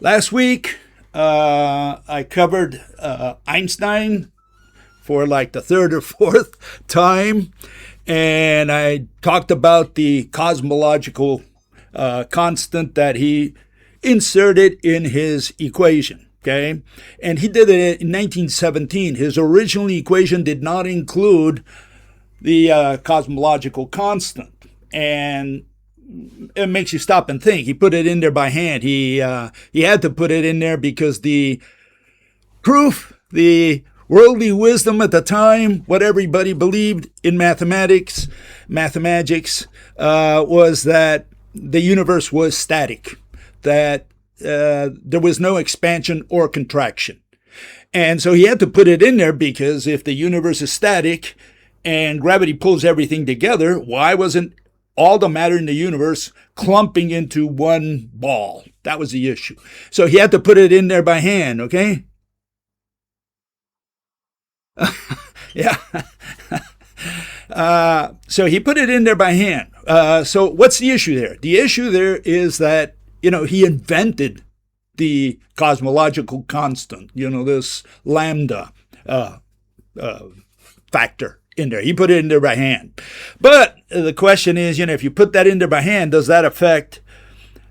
Last week, I covered Einstein for like the third or fourth time, and I talked about the cosmological constant that he inserted in his equation. Okay, and he did it in 1917. His original equation did not include the cosmological constant, and it makes you stop and think. He put it in there by hand. He had to put it in there because the proof, the worldly wisdom at the time, what everybody believed in mathematics, was that the universe was static, that there was no expansion or contraction. And so he had to put it in there because if the universe is static and gravity pulls everything together, why wasn't all the matter in the universe clumping into one ball? That was the issue. So he had to put it in there by hand, okay? Yeah. So he put it in there by hand. So what's the issue there? The issue there is that, he invented the cosmological constant, this lambda factor in there. He put it in there by hand. But the question is, if you put that in there by hand, does that affect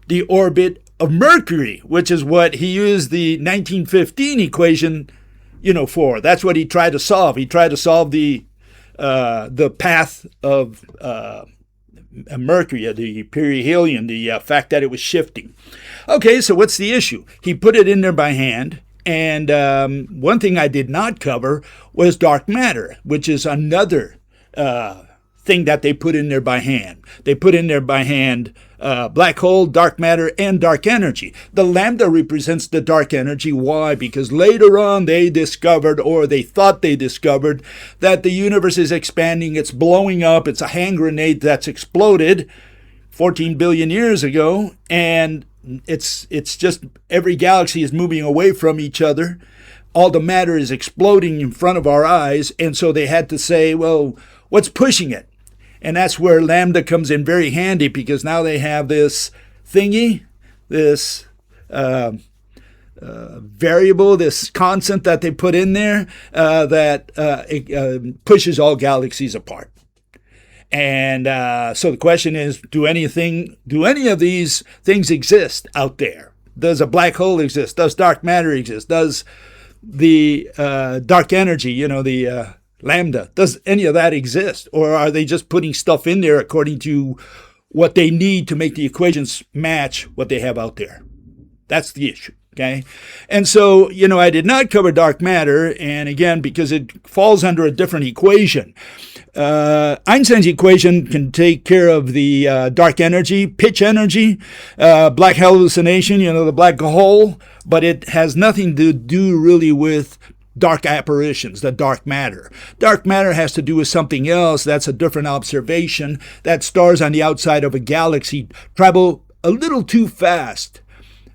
the orbit of Mercury, which is what he used the 1915 equation, for? That's what he tried to solve. He tried to solve the path of Mercury, the perihelion, the fact that it was shifting. Okay, so what's the issue? He put it in there by hand. And one thing I did not cover was dark matter, which is another thing that they put in there by hand. They put in there by hand black hole, dark matter, and dark energy. The lambda represents the dark energy. Why? Because later on they discovered, or they thought they discovered, that the universe is expanding, it's blowing up, it's a hand grenade that's exploded 14 billion years ago, and it's just every galaxy is moving away from each other. All the matter is exploding in front of our eyes, and so they had to say, well, what's pushing it? And that's where lambda comes in very handy, because now they have this thingy, this variable, this constant that they put in there that pushes all galaxies apart. And so the question is, do any of these things exist out there? Does a black hole exist? Does dark matter exist? Does the dark energy, the lambda, does any of that exist? Or are they just putting stuff in there according to what they need to make the equations match what they have out there? That's the issue. Okay. And so, I did not cover dark matter. And again, because it falls under a different equation. Einstein's equation can take care of the dark energy, pitch energy, black hallucination, the black hole, but it has nothing to do really with dark apparitions, the dark matter. Dark matter has to do with something else. That's a different observation, that stars on the outside of a galaxy travel a little too fast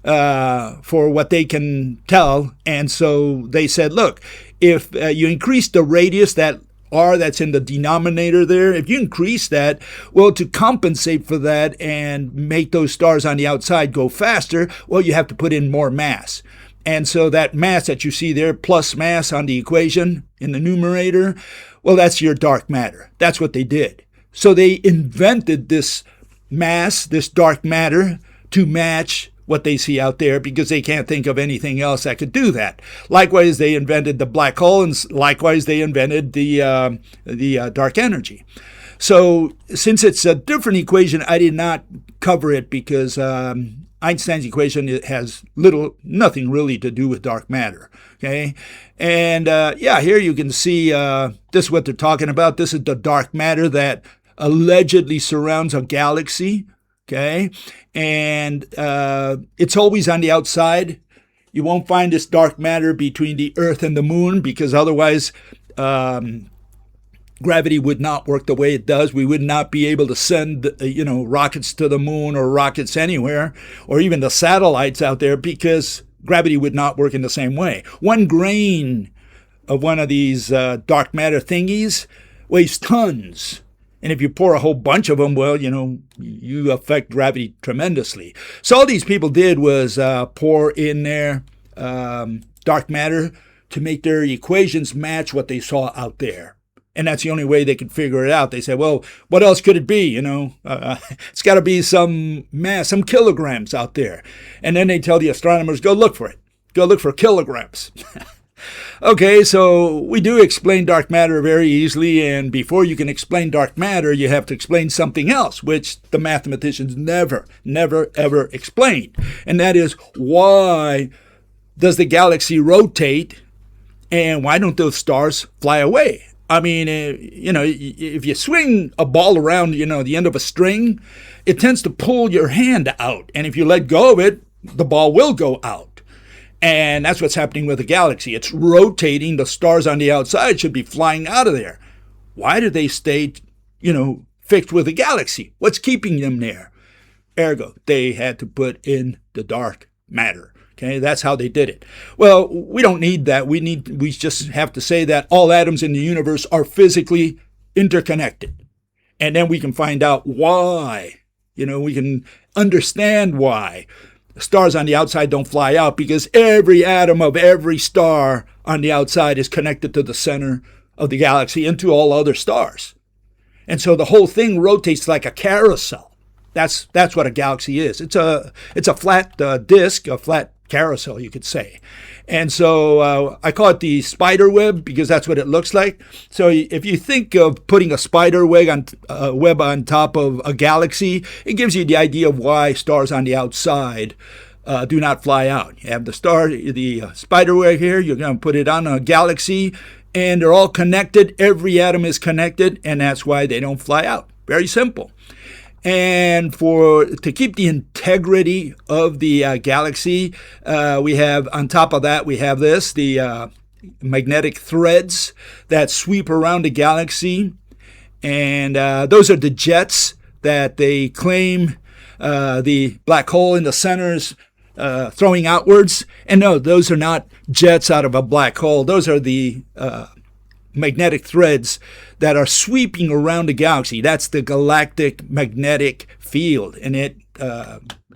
for what they can tell. And so they said, look, if you increase the radius, that R that's in the denominator there, if you increase that, well, to compensate for that and make those stars on the outside go faster, well, you have to put in more mass. And so that mass that you see there, plus mass on the equation in the numerator, well, that's your dark matter. That's what they did. So they invented this mass, this dark matter, to match what they see out there, because they can't think of anything else that could do that. Likewise, they invented the black hole, and likewise, they invented the dark energy. So since it's a different equation, I did not cover it because Einstein's equation has nothing really to do with dark matter. Okay, and here you can see this is what they're talking about. This is the dark matter that allegedly surrounds a galaxy. Okay, and it's always on the outside. You won't find this dark matter between the Earth and the Moon, because otherwise gravity would not work the way it does. We would not be able to send, rockets to the moon or rockets anywhere, or even the satellites out there, because gravity would not work in the same way. 1 grain of one of these dark matter thingies weighs tons. And if you pour a whole bunch of them, well, you affect gravity tremendously. So all these people did was pour in there dark matter to make their equations match what they saw out there. And that's the only way they could figure it out. They said, well, what else could it be? It's got to be some mass, some kilograms out there. And then they tell the astronomers, go look for it. Go look for kilograms. Okay, so we do explain dark matter very easily. And before you can explain dark matter, you have to explain something else, which the mathematicians never, ever explained. And that is, why does the galaxy rotate? And why don't those stars fly away? I mean, if you swing a ball around, the end of a string, it tends to pull your hand out. And if you let go of it, the ball will go out. And that's what's happening with the galaxy. It's rotating. The stars on the outside should be flying out of there. Why do they stay, fixed with the galaxy? What's keeping them there? Ergo, they had to put in the dark matter. Okay, that's how they did it. Well, we don't need that. We just have to say that all atoms in the universe are physically interconnected. And then we can find out why. We can understand why the stars on the outside don't fly out, because every atom of every star on the outside is connected to the center of the galaxy and to all other stars. And so the whole thing rotates like a carousel. That's what a galaxy is. It's a flat disk, a flat carousel, you could say. And so I call it the spider web because that's what it looks like. So if you think of putting a spider web on top of a galaxy, it gives you the idea of why stars on the outside do not fly out. You have the spider web here. You're going to put it on a galaxy, and they're all connected. Every atom is connected, and that's why they don't fly out. Very simple. And to keep the integrity of the galaxy, we have, on top of that, we have the magnetic threads that sweep around the galaxy. And those are the jets that they claim the black hole in the center is throwing outwards. And no, those are not jets out of a black hole. Those are the magnetic threads that are sweeping around the galaxy. That's the galactic magnetic field, and it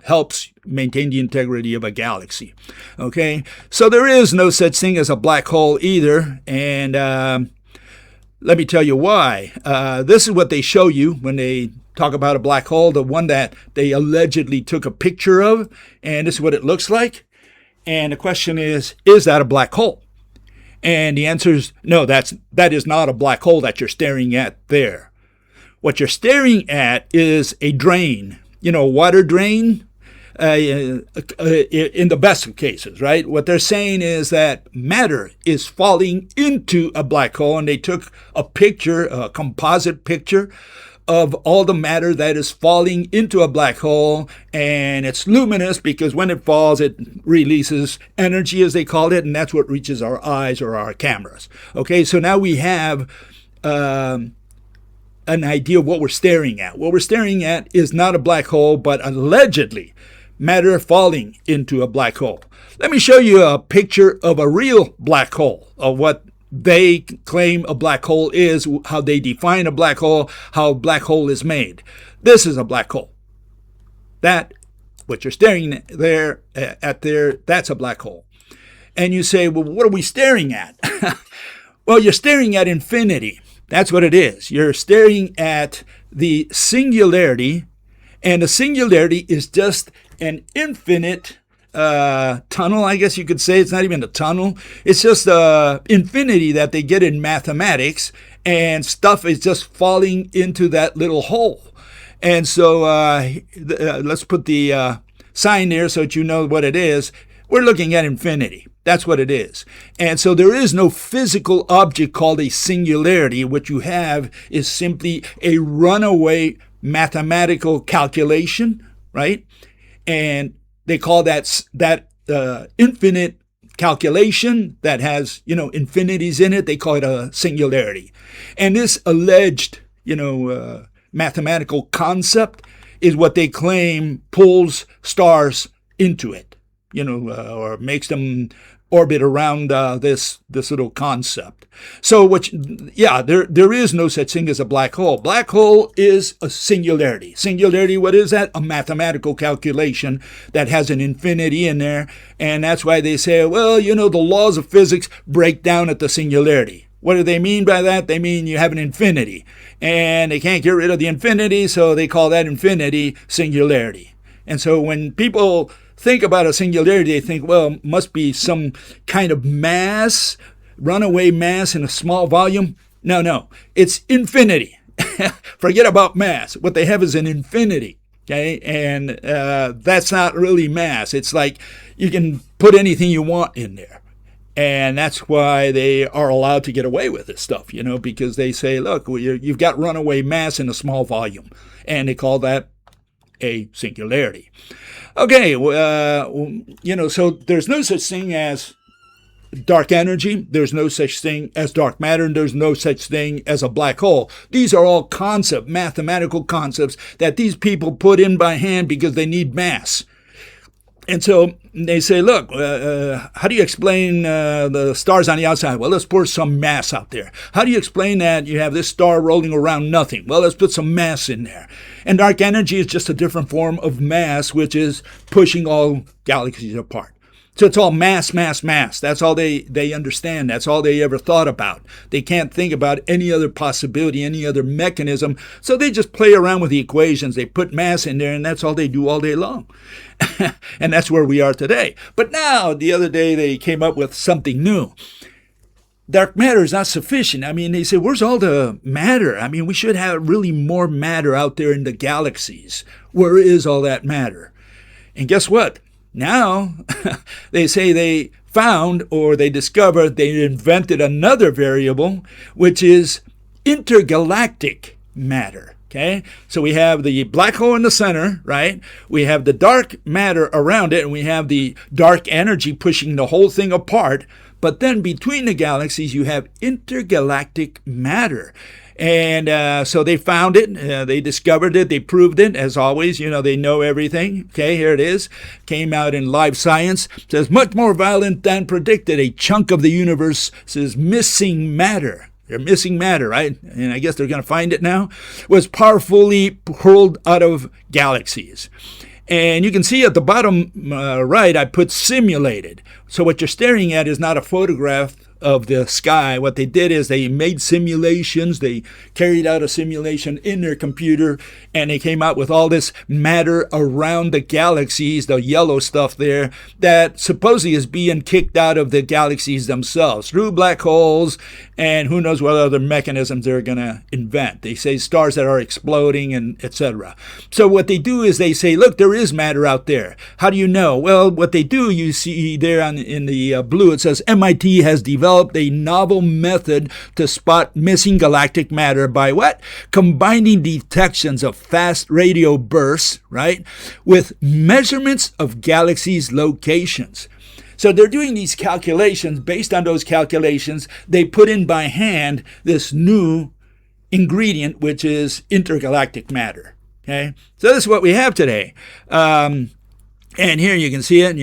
helps maintain the integrity of a galaxy. Okay, so there is no such thing as a black hole either, and let me tell you why. This is what they show you when they talk about a black hole, the one that they allegedly took a picture of, and this is what it looks like. And the question is that a black hole? And the answer is no, that is not a black hole that you're staring at there. What you're staring at is a drain, a water drain, in the best of cases, right? What they're saying is that matter is falling into a black hole, and they took a picture, a composite picture of all the matter that is falling into a black hole, and it's luminous because when it falls, it releases energy, as they call it, and that's what reaches our eyes or our cameras. Okay, so now we have an idea of what we're staring at. What we're staring at is not a black hole, but allegedly matter falling into a black hole. Let me show you a picture of a real black hole, of what they claim a black hole is, how they define a black hole, how a black hole is made. This is a black hole. What you're staring at there, that's a black hole. And you say, well, what are we staring at? Well, you're staring at infinity. That's what it is. You're staring at the singularity, and the singularity is just an infinite tunnel, I guess you could say. It's not even a tunnel. It's just infinity that they get in mathematics, and stuff is just falling into that little hole. And so let's put the sign there so that you know what it is. We're looking at infinity. That's what it is. And so there is no physical object called a singularity. What you have is simply a runaway mathematical calculation, right? And they call that infinite calculation that has, infinities in it. They call it a singularity. And this alleged, mathematical concept is what they claim pulls stars into it. or makes them orbit around this little concept. So, there is no such thing as a black hole. Black hole is a singularity. Singularity, what is that? A mathematical calculation that has an infinity in there, and that's why they say, well, the laws of physics break down at the singularity. What do they mean by that? They mean you have an infinity, and they can't get rid of the infinity, so they call that infinity singularity. And so when people think about a singularity, they think, well, it must be some kind of mass, runaway mass in a small volume. No, it's infinity. Forget about mass. What they have is an infinity, okay? And that's not really mass. It's like you can put anything you want in there. And that's why they are allowed to get away with this stuff, because they say, look, you've got runaway mass in a small volume. And they call that a singularity. Okay, so there's no such thing as dark energy. There's no such thing as dark matter, and there's no such thing as a black hole. These are all mathematical concepts that these people put in by hand because they need mass. And so they say, look, how do you explain the stars on the outside? Well, let's pour some mass out there. How do you explain that you have this star rolling around nothing? Well, let's put some mass in there. And dark energy is just a different form of mass, which is pushing all galaxies apart. So it's all mass. That's all they understand. That's all they ever thought about. They can't think about any other possibility, any other mechanism. So they just play around with the equations. They put mass in there, and that's all they do all day long. And that's where we are today. But now, the other day, they came up with something new. Dark matter is not sufficient. They say, where's all the matter? We should have really more matter out there in the galaxies. Where is all that matter? And guess what? Now, they say they found, or they discovered, they invented another variable, which is intergalactic matter. Okay, so we have the black hole in the center, right? We have the dark matter around it, and we have the dark energy pushing the whole thing apart. But then between the galaxies, you have intergalactic matter. And so they found it, they discovered it, they proved it. As always, they know everything. Okay, here it is. Came out in Live Science. It says, much more violent than predicted. A chunk of the universe is missing matter. They're missing matter, right? And I guess they're going to find it now. Was powerfully hurled out of galaxies. And you can see at the bottom right, I put simulated. So what you're staring at is not a photograph of the sky. What they did is they made simulations. They carried out a simulation in their computer, and they came out with all this matter around the galaxies, the yellow stuff there, that supposedly is being kicked out of the galaxies themselves through black holes, and who knows what other mechanisms they're going to invent. They say stars that are exploding and etc. So what they do is they say, look, there is matter out there. How do you know? Well, what they do, you see there in the blue, it says MIT has developed a novel method to spot missing galactic matter by what? Combining detections of fast radio bursts, right, with measurements of galaxies' locations. So they're doing these calculations. Based on those calculations, they put in by hand this new ingredient, which is intergalactic matter. Okay, so this is what we have today. And here you can see it,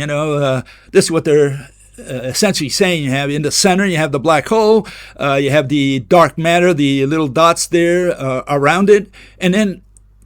this is what they're essentially saying. You have in the center, you have the black hole, you have the dark matter, the little dots there around it, and then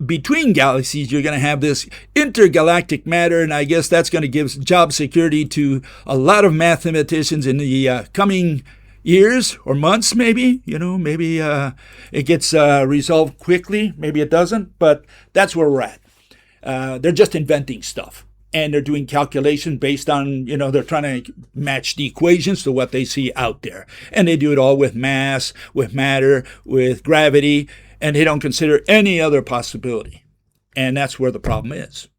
between galaxies, you're going to have this intergalactic matter, and I guess that's going to give job security to a lot of mathematicians in the coming years or months, maybe. Maybe it gets resolved quickly, maybe it doesn't, but that's where we're at. They're just inventing stuff. And they're doing calculation based on, they're trying to match the equations to what they see out there. And they do it all with mass, with matter, with gravity, and they don't consider any other possibility. And that's where the problem is.